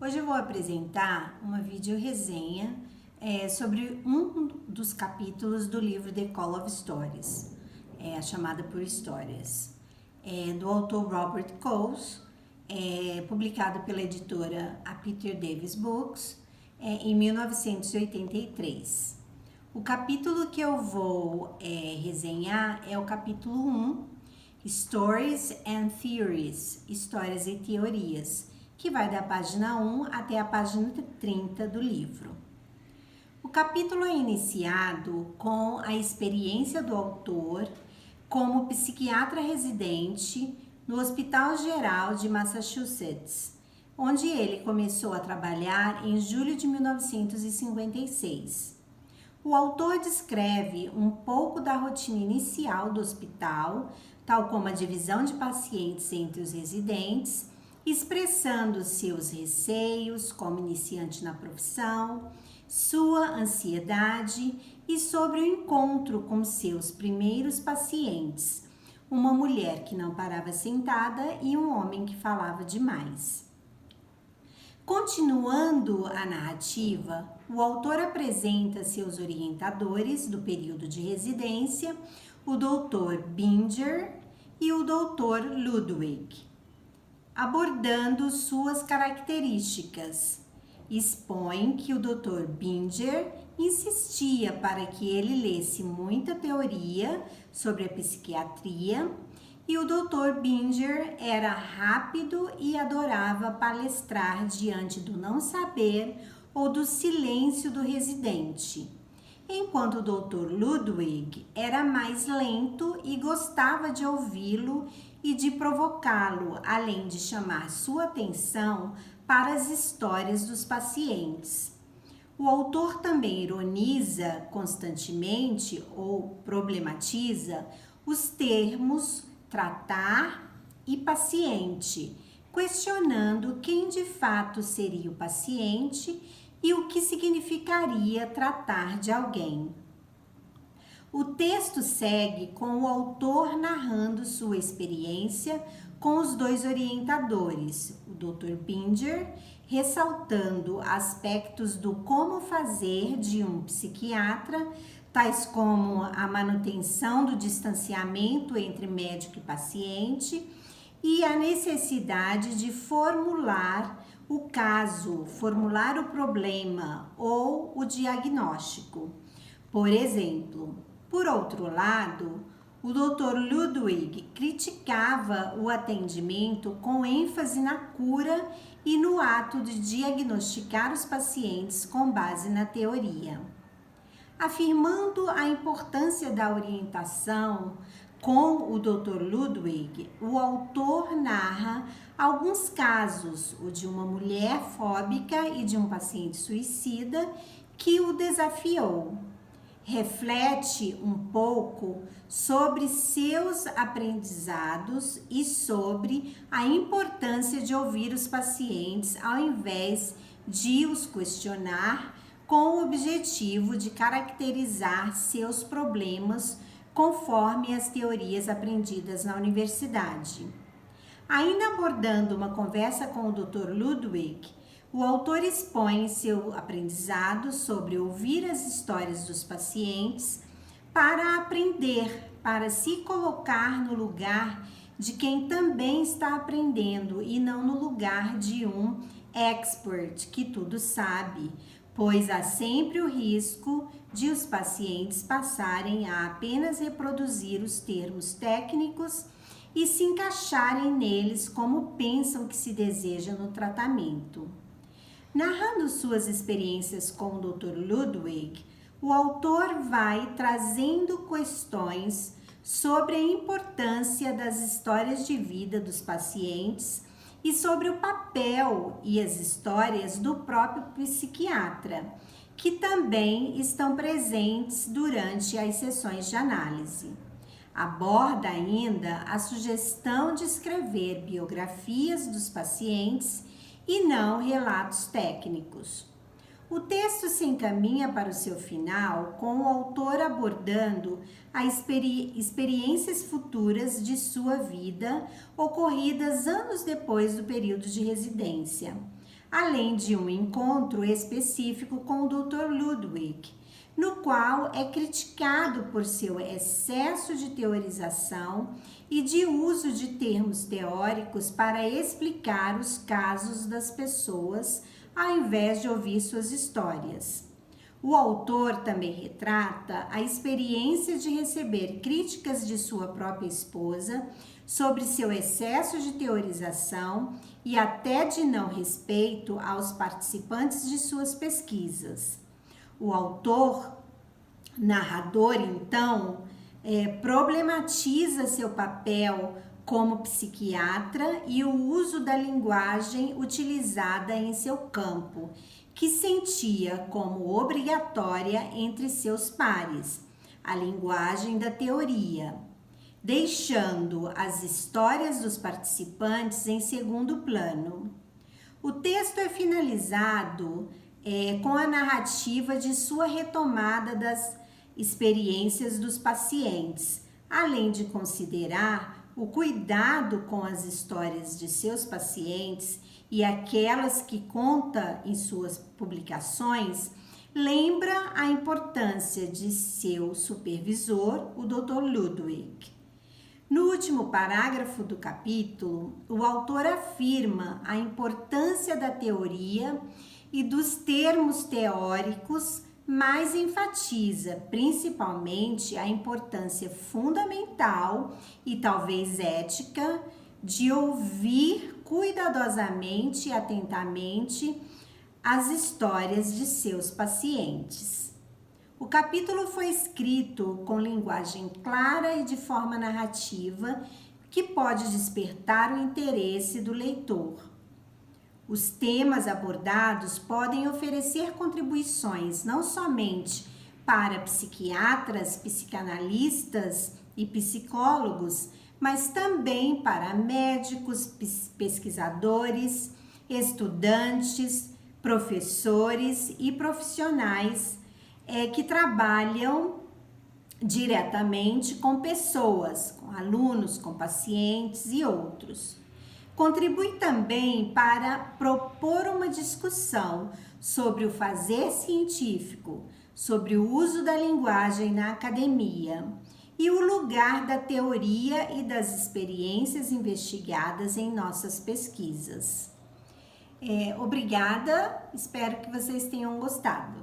Hoje eu vou apresentar uma videoresenha sobre um dos capítulos do livro The Call of Stories, a chamada por Histórias, do autor Robert Coles, publicado pela editora A Peter Davis Books, em 1983. O capítulo que eu vou resenhar é o capítulo 1, Stories and Theories, Histórias e Teorias, que vai da página 1 até a página 30 do livro. O capítulo é iniciado com a experiência do autor como psiquiatra residente no Hospital Geral de Massachusetts, onde ele começou a trabalhar em julho de 1956. O autor descreve um pouco da rotina inicial do hospital, tal como a divisão de pacientes entre os residentes, expressando seus receios como iniciante na profissão, sua ansiedade e sobre o encontro com seus primeiros pacientes, uma mulher que não parava sentada e um homem que falava demais. Continuando a narrativa, o autor apresenta seus orientadores do período de residência, o Dr. Binger e o Dr. Ludwig, abordando suas características. Expõe que o Dr. Binger insistia para que ele lesse muita teoria sobre a psiquiatria e o Dr. Binger era rápido e adorava palestrar diante do não saber ou do silêncio do residente, enquanto o Dr. Ludwig era mais lento e gostava de ouvi-lo e de provocá-lo, além de chamar sua atenção para as histórias dos pacientes. O autor também ironiza constantemente ou problematiza os termos tratar e paciente, questionando quem de fato seria o paciente e o que significaria tratar de alguém. O texto segue com o autor narrando sua experiência com os dois orientadores, o Dr. Binger, ressaltando aspectos do como fazer de um psiquiatra, tais como a manutenção do distanciamento entre médico e paciente e a necessidade de formular o caso, formular o problema ou o diagnóstico. Por exemplo, por outro lado, o Dr. Ludwig criticava o atendimento com ênfase na cura e no ato de diagnosticar os pacientes com base na teoria. Afirmando a importância da orientação com o Dr. Ludwig, o autor narra alguns casos, o de uma mulher fóbica e de um paciente suicida que o desafiou. Reflete um pouco sobre seus aprendizados e sobre a importância de ouvir os pacientes ao invés de os questionar, com o objetivo de caracterizar seus problemas conforme as teorias aprendidas na universidade. Ainda abordando uma conversa com o Dr. Ludwig, o autor expõe seu aprendizado sobre ouvir as histórias dos pacientes para aprender, para se colocar no lugar de quem também está aprendendo e não no lugar de um expert que tudo sabe, pois há sempre o risco de os pacientes passarem a apenas reproduzir os termos técnicos e se encaixarem neles como pensam que se deseja no tratamento. Narrando suas experiências com o Dr. Ludwig, o autor vai trazendo questões sobre a importância das histórias de vida dos pacientes e sobre o papel e as histórias do próprio psiquiatra, que também estão presentes durante as sessões de análise. Aborda ainda a sugestão de escrever biografias dos pacientes e não relatos técnicos. O texto se encaminha para o seu final com o autor abordando as experiências futuras de sua vida ocorridas anos depois do período de residência, além de um encontro específico com o Dr. Ludwig, no qual é criticado por seu excesso de teorização e de uso de termos teóricos para explicar os casos das pessoas, ao invés de ouvir suas histórias. O autor também retrata a experiência de receber críticas de sua própria esposa sobre seu excesso de teorização e até de não respeito aos participantes de suas pesquisas. O autor, narrador, então, problematiza seu papel como psiquiatra e o uso da linguagem utilizada em seu campo, que sentia como obrigatória entre seus pares, a linguagem da teoria, deixando as histórias dos participantes em segundo plano. O texto é finalizado com a narrativa de sua retomada das experiências dos pacientes, além de considerar o cuidado com as histórias de seus pacientes e aquelas que conta em suas publicações, lembra a importância de seu supervisor, o Dr. Ludwig. No último parágrafo do capítulo, o autor afirma a importância da teoria e dos termos teóricos, mas enfatiza principalmente a importância fundamental e talvez ética de ouvir cuidadosamente e atentamente as histórias de seus pacientes. O capítulo foi escrito com linguagem clara e de forma narrativa que pode despertar o interesse do leitor. Os temas abordados podem oferecer contribuições não somente para psiquiatras, psicanalistas e psicólogos, mas também para médicos, pesquisadores, estudantes, professores e profissionais que trabalham diretamente com pessoas, com alunos, com pacientes e outros. Contribui também para propor uma discussão sobre o fazer científico, sobre o uso da linguagem na academia e o lugar da teoria e das experiências investigadas em nossas pesquisas. Obrigada, espero que vocês tenham gostado.